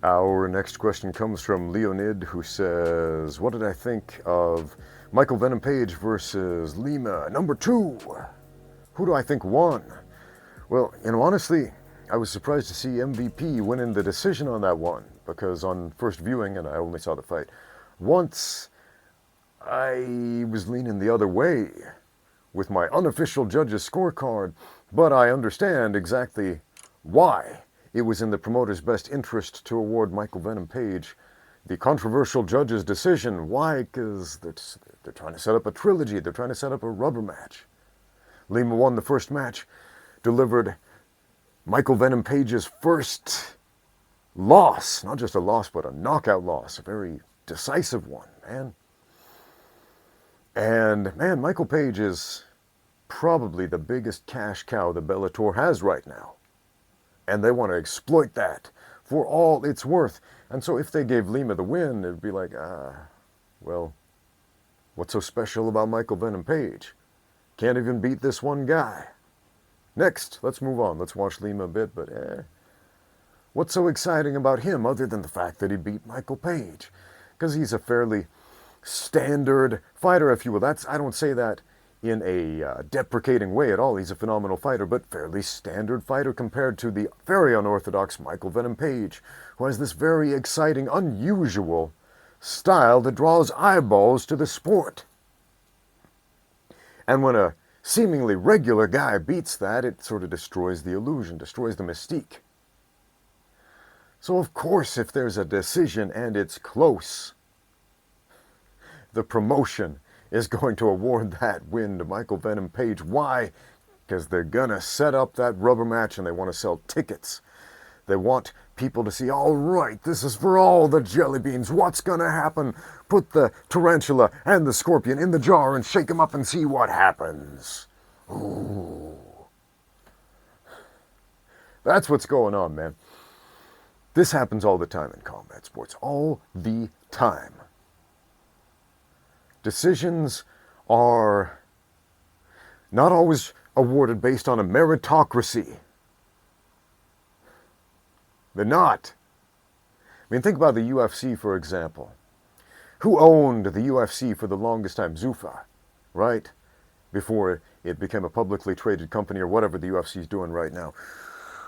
Our next question comes from Leonid, who says, what did I think of Michael Venom Page versus Lima? Number 2. Who do I think won? Well, honestly, I was surprised to see MVP winning the decision on that one, because on first viewing, and I only saw the fight once, I was leaning the other way with my unofficial judge's scorecard, but I understand exactly why it was in the promoter's best interest to award Michael Venom Page the controversial judge's decision. Why? Because they're trying to set up a trilogy. They're trying to set up a rubber match. Lima won the first match, delivered Michael Venom Page's first loss. Not just a loss, but a knockout loss. A very decisive one, man. And, man, Michael Page is probably the biggest cash cow the Bellator has right now. And they want to exploit that for all it's worth. And so if they gave Lima the win, it'd be like, well, what's so special about Michael Venom Page? Can't even beat this one guy. Next, let's move on. Let's watch Lima a bit, but what's so exciting about him other than the fact that he beat Michael Page? Because he's a fairly standard fighter, if you will. I don't say that in a deprecating way at all. He's a phenomenal fighter, but fairly standard fighter compared to the very unorthodox Michael Venom Page, who has this very exciting, unusual style that draws eyeballs to the sport. And when a seemingly regular guy beats that, it sort of destroys the illusion, destroys the mystique. So of course, if there's a decision and it's close, the promotion is going to award that win to Michael Venom Page. Why? Because they're going to set up that rubber match and they want to sell tickets. They want people to see, all right, this is for all the jelly beans. What's going to happen? Put the tarantula and the scorpion in the jar and shake them up and see what happens. Ooh. That's what's going on, man. This happens all the time in combat sports. All the time. Decisions are not always awarded based on a meritocracy. They're not. I mean, think about the UFC, for example. Who owned the UFC for the longest time? Zuffa, right? Before it became a publicly traded company or whatever the UFC is doing right now.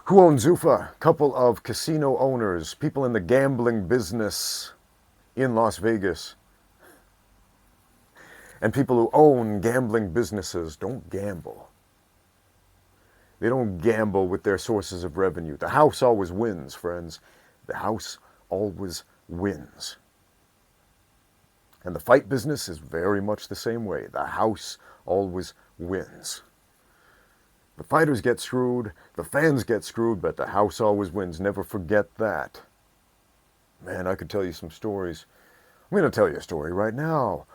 Who owned Zuffa? A couple of casino owners, people in the gambling business in Las Vegas. And people who own gambling businesses don't gamble. They don't gamble with their sources of revenue. The house always wins, friends. The house always wins. And the fight business is very much the same way. The house always wins. The fighters get screwed, the fans get screwed, but the house always wins. Never forget that. Man, I could tell you some stories. I'm going to tell you a story right now.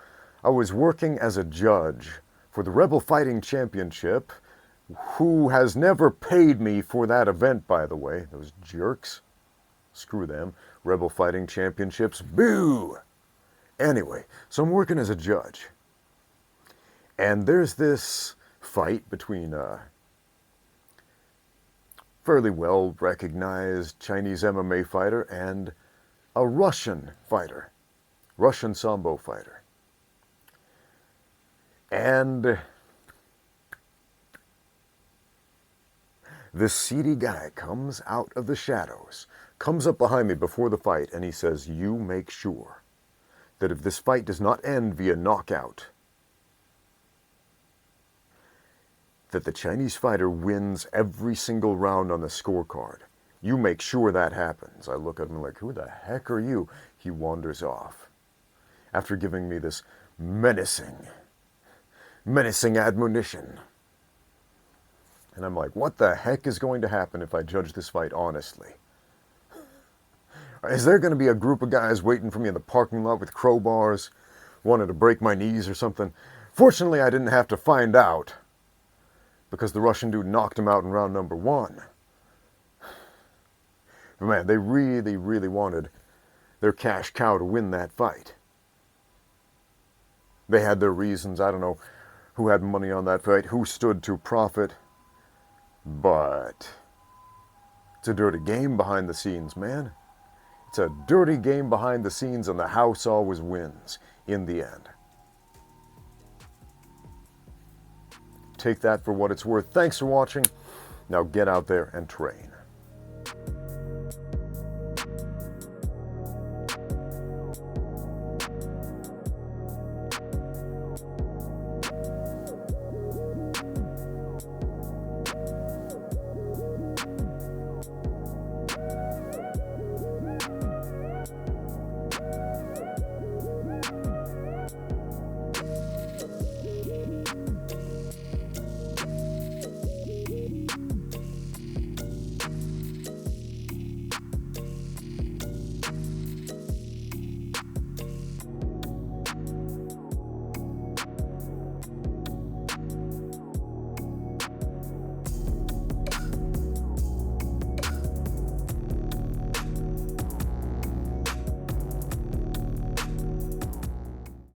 I was working as a judge for the Rebel Fighting Championship, who has never paid me for that event, by the way. Those jerks. Screw them. Rebel Fighting Championships. Boo! Anyway, so I'm working as a judge. And there's this fight between a fairly well-recognized Chinese MMA fighter and a Russian fighter. Russian Sambo fighter. And this seedy guy comes out of the shadows, comes up behind me before the fight, and he says, you make sure that if this fight does not end via knockout, that the Chinese fighter wins every single round on the scorecard. You make sure that happens. I look at him like, who the heck are you? He wanders off after giving me this menacing admonition. And I'm like, what the heck is going to happen if I judge this fight honestly? Is there going to be a group of guys waiting for me in the parking lot with crowbars, wanting to break my knees or something? Fortunately, I didn't have to find out, because the Russian dude knocked him out in round number 1. But man, they really, really wanted their cash cow to win that fight. They had their reasons. I don't know who had money on that fight, who stood to profit. But it's a dirty game behind the scenes, man. It's a dirty game behind the scenes, and the house always wins in the end. Take that for what it's worth. Thanks for watching. Now get out there and train.